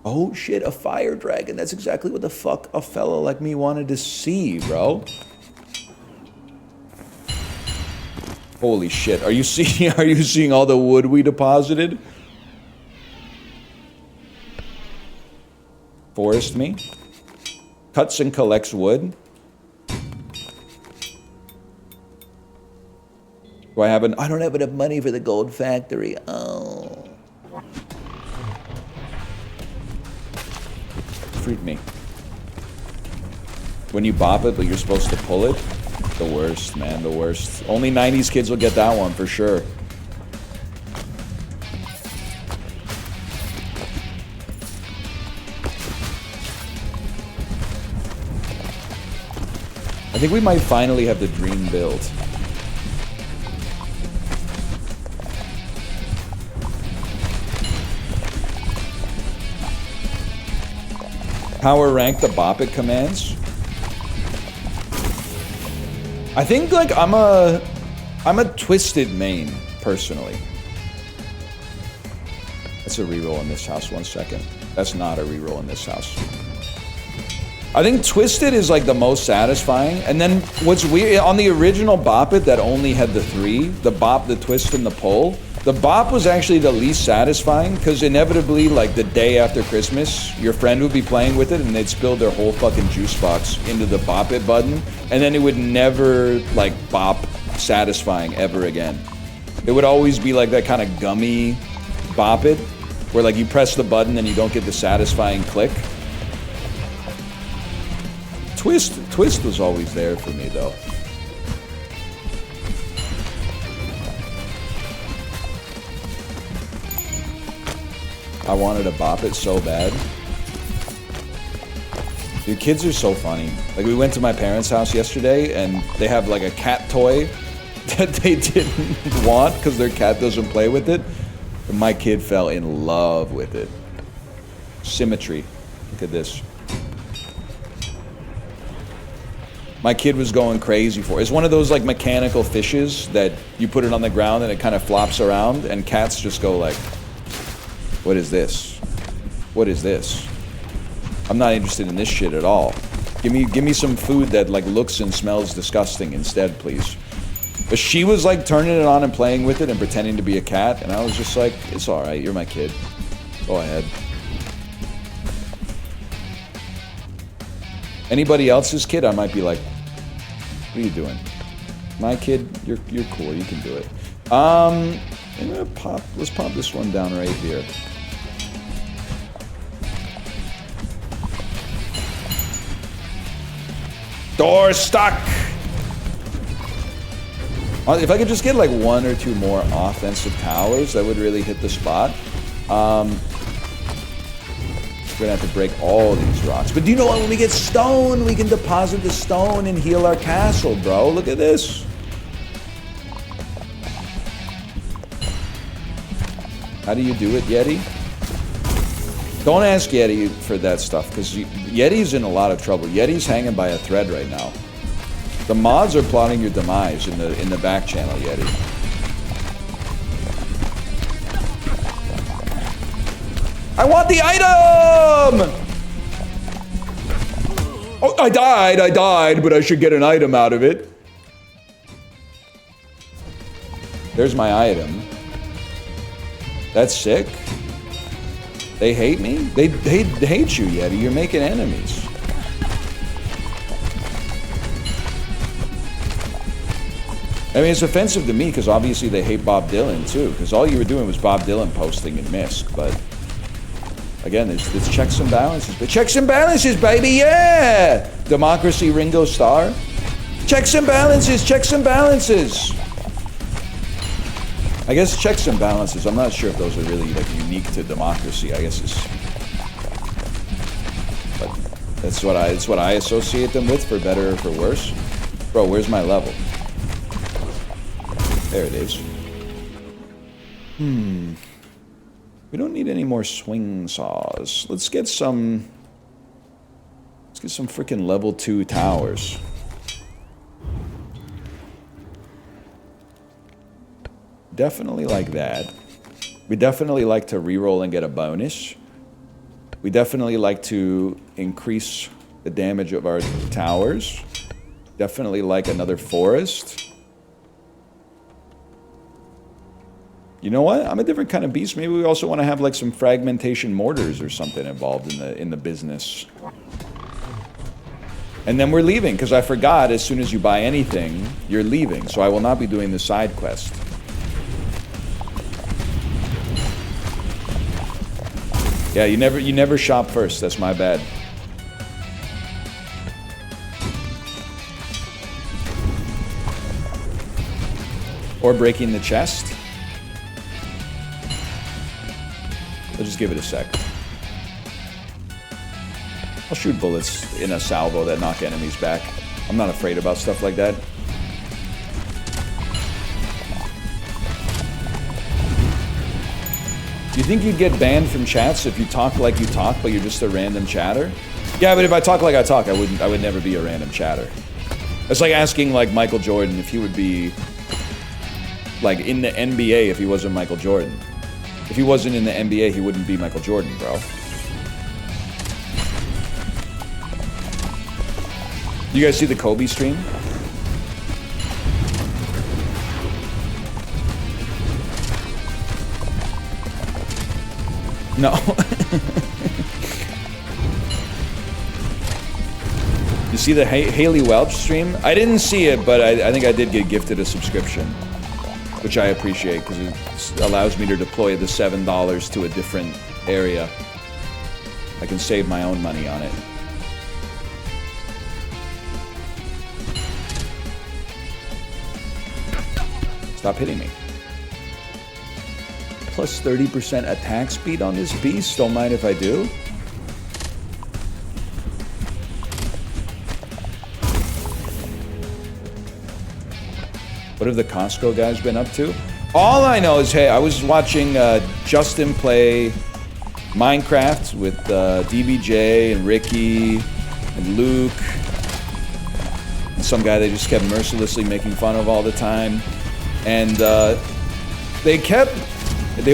oh shit, a fire dragon. That's exactly what the fuck a fellow like me wanted to see, bro. Holy shit, are you seeing all the wood we deposited? Forest me. Cuts and collects wood. Do I don't have enough money for the gold factory. Oh. Freak me. When you bop it, but you're supposed to pull it. The worst, man, the worst. Only 90s kids will get that one for sure. I think we might finally have the dream build. Power rank the bop it commands. I think like I'm a twisted main personally. That's a reroll in this house. 1 second. That's not a reroll in this house. I think Twisted is like the most satisfying, and then what's weird, on the original Bop It that only had the 3, the Bop, the Twist, and the Pull, the Bop was actually the least satisfying, because inevitably, like the day after Christmas, your friend would be playing with it, and they'd spill their whole fucking juice box into the Bop It button, and then it would never, like, bop satisfying ever again. It would always be like that kind of gummy Bop It, where like you press the button and you don't get the satisfying click. Twist was always there for me, though. I wanted to bop it so bad. Dude, kids are so funny. Like, we went to my parents' house yesterday, and they have, like, a cat toy that they didn't want because their cat doesn't play with it. And my kid fell in love with it. Symmetry. Look at this. My kid was going crazy for it. It's one of those like mechanical fishes that you put it on the ground and it kind of flops around, and cats just go like, what is this? What is this? I'm not interested in this shit at all. Give me some food that like looks and smells disgusting instead, please. But she was like turning it on and playing with it and pretending to be a cat, and I was just like, it's all right, you're my kid. Go ahead. Anybody else's kid, I might be like, what are you doing? My kid, you're cool, you can do it. I'm gonna let's pop this one down right here. Door stuck! If I could just get like 1 or 2 more offensive towers, that would really hit the spot. We're gonna have to break all these rocks. But do you know what? When we get stone, we can deposit the stone and heal our castle, bro. Look at this. How do you do it, Yeti? Don't ask Yeti for that stuff, because Yeti's in a lot of trouble. Yeti's hanging by a thread right now. The mods are plotting your demise in the back channel, Yeti. I want the item! Oh, I died, but I should get an item out of it. There's my item. That's sick. They hate me? They hate you, Yeti. You're making enemies. I mean, it's offensive to me because obviously they hate Bob Dylan too, because all you were doing was Bob Dylan posting and missed. But again, there's checks and balances. But checks and balances, baby, yeah! Democracy, Ringo Starr. Checks and balances, checks and balances. I guess checks and balances, I'm not sure if those are really like unique to democracy. I guess it's, but that's what I associate them with, for better or for worse. Bro, where's my level? There it is. We don't need any more swing saws. Let's get some freaking level 2 towers. Definitely like that. We definitely like to reroll and get a bonus. We definitely like to increase the damage of our towers. Definitely like another forest. You know what? I'm a different kind of beast. Maybe we also want to have like some fragmentation mortars or something involved in the business. And then we're leaving, because I forgot, as soon as you buy anything, you're leaving. So I will not be doing the side quest. Yeah, you never shop first. That's my bad. Or breaking the chest. I'll just give it a sec. I'll shoot bullets in a salvo that knock enemies back. I'm not afraid about stuff like that. Do you think you'd get banned from chats if you talk like you talk, but you're just a random chatter? Yeah, but if I talk like I talk, I would never be a random chatter. It's like asking like Michael Jordan if he would be like in the NBA if he wasn't Michael Jordan. If he wasn't in the NBA, he wouldn't be Michael Jordan, bro. You guys see the Kobe stream? No. You see the Haley Welch stream? I didn't see it, but I think I did get gifted a subscription, which I appreciate because it allows me to deploy the $7 to a different area. I can save my own money on it. Stop hitting me. Plus 30% attack speed on this beast. Don't mind if I do. What have the Costco guys been up to? All I know is, hey, I was watching Justin play Minecraft with DBJ and Ricky and Luke and some guy they just kept mercilessly making fun of all the time. And they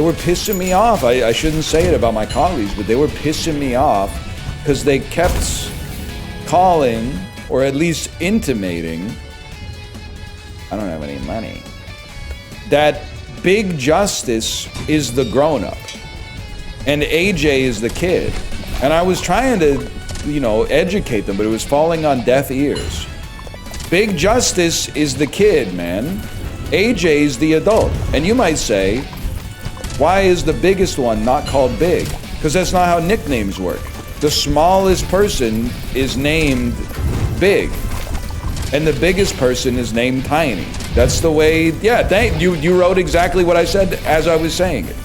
were pissing me off. I shouldn't say it about my colleagues, but they were pissing me off because they kept calling, or at least intimating, I don't have any money, that Big Justice is the grown-up and AJ is the kid. And I was trying to, you know, educate them, but it was falling on deaf ears. Big Justice is the kid, man. AJ's the adult. And you might say, why is the biggest one not called Big? Because that's not how nicknames work. The smallest person is named Big, and the biggest person is named Tiny. That's the way, yeah, thank you. You wrote exactly what I said as I was saying it.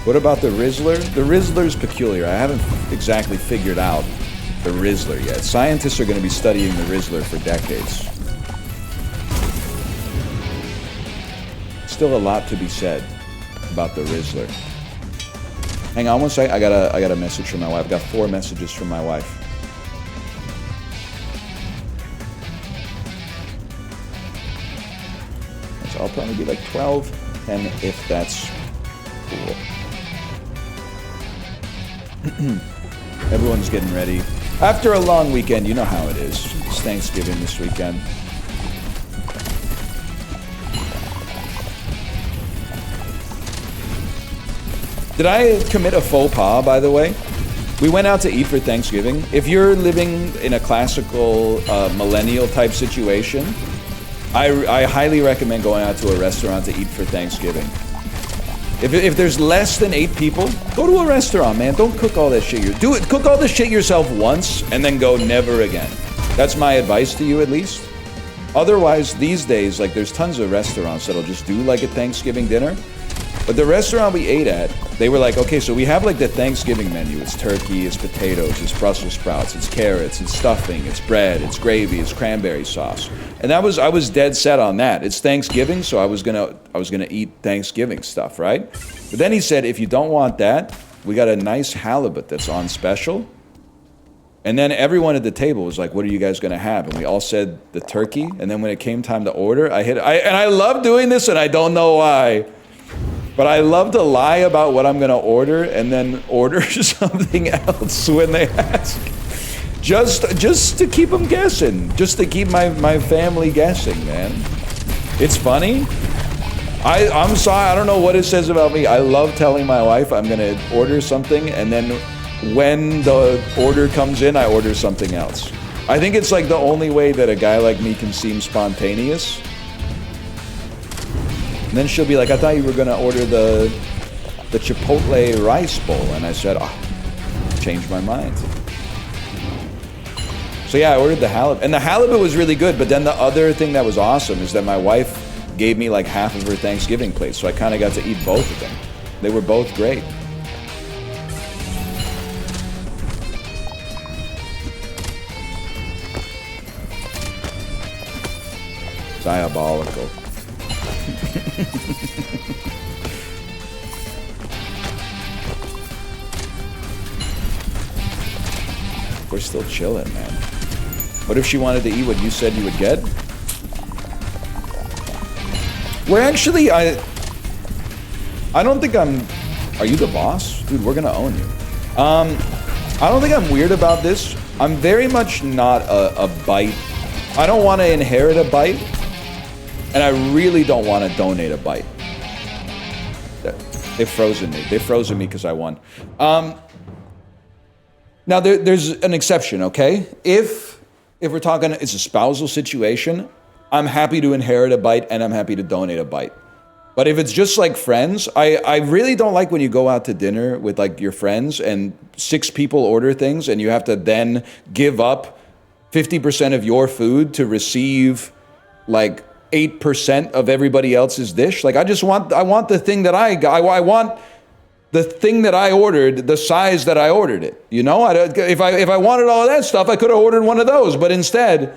What about the Rizzler? The Rizzler's peculiar. I haven't exactly figured out the Rizzler yet. Scientists are going to be studying the Rizzler for decades. Still a lot to be said about the Rizzler. Hang on one second. I got a message from my wife. I got 4 messages from my wife. So I'll probably be like 12, and if that's cool. Everyone's getting ready. After a long weekend, you know how it is. It's Thanksgiving this weekend. Did I commit a faux pas, by the way? We went out to eat for Thanksgiving. If you're living in a classical millennial type situation, I highly recommend going out to a restaurant to eat for Thanksgiving. If there's less than 8 people, go to a restaurant, man. Don't cook all that shit. Cook all this shit yourself once and then go never again. That's my advice to you, at least. Otherwise, these days, like, there's tons of restaurants that'll just do like a Thanksgiving dinner. But the restaurant we ate at, they were like, okay, so we have like the Thanksgiving menu. It's turkey, it's potatoes, it's Brussels sprouts, it's carrots, it's stuffing, it's bread, it's gravy, it's cranberry sauce. And I was dead set on that. It's Thanksgiving, so I was gonna eat Thanksgiving stuff, right? But then he said, if you don't want that, we got a nice halibut that's on special. And then everyone at the table was like, what are you guys gonna have? And we all said the turkey. And then when it came time to order, and I love doing this, and I don't know why. But I love to lie about what I'm gonna order and then order something else when they ask. Just to keep them guessing. Just to keep my family guessing, man. It's funny. I'm sorry, I don't know what it says about me. I love telling my wife I'm gonna order something, and then when the order comes in, I order something else. I think it's like the only way that a guy like me can seem spontaneous. And then she'll be like, I thought you were gonna order the Chipotle rice bowl. And I said, changed my mind. So yeah, I ordered the halibut. And the halibut was really good, but then the other thing that was awesome is that my wife gave me like half of her Thanksgiving plate. So I kind of got to eat both of them. They were both great. Diabolical. We're still chilling, man. What if she wanted to eat what you said you would get? We're actually, I don't think are you the boss? Dude, we're gonna own you. I don't think I'm weird about this. I'm very much not a bite. I don't want to inherit a bite. And I really don't want to donate a bite. They've frozen me. They've frozen me because I won. Now, there's an exception, okay? If we're talking, it's a spousal situation, I'm happy to inherit a bite and I'm happy to donate a bite. But if it's just like friends, I really don't like when you go out to dinner with like your friends and 6 people order things and you have to then give up 50% of your food to receive like 8% of everybody else's dish. Like I want the thing that I want the thing that I ordered, the size that I ordered it. You know, if I wanted all of that stuff, I could have ordered one of those. But instead,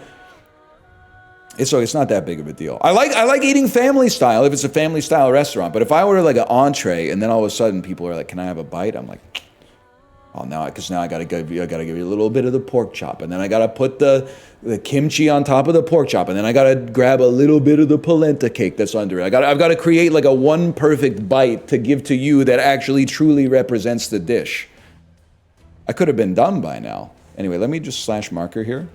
it's not that big of a deal. I like eating family style if it's a family style restaurant. But if I order like an entree and then all of a sudden people are like, "Can I have a bite?" I'm like, "Oh no," because now I gotta give you a little bit of the pork chop, and then I gotta put the kimchi on top of the pork chop, and then I gotta grab a little bit of the polenta cake that's under it. I've gotta create like a one perfect bite to give to you that actually truly represents the dish. I could have been done by now. Anyway, let me just slash marker here.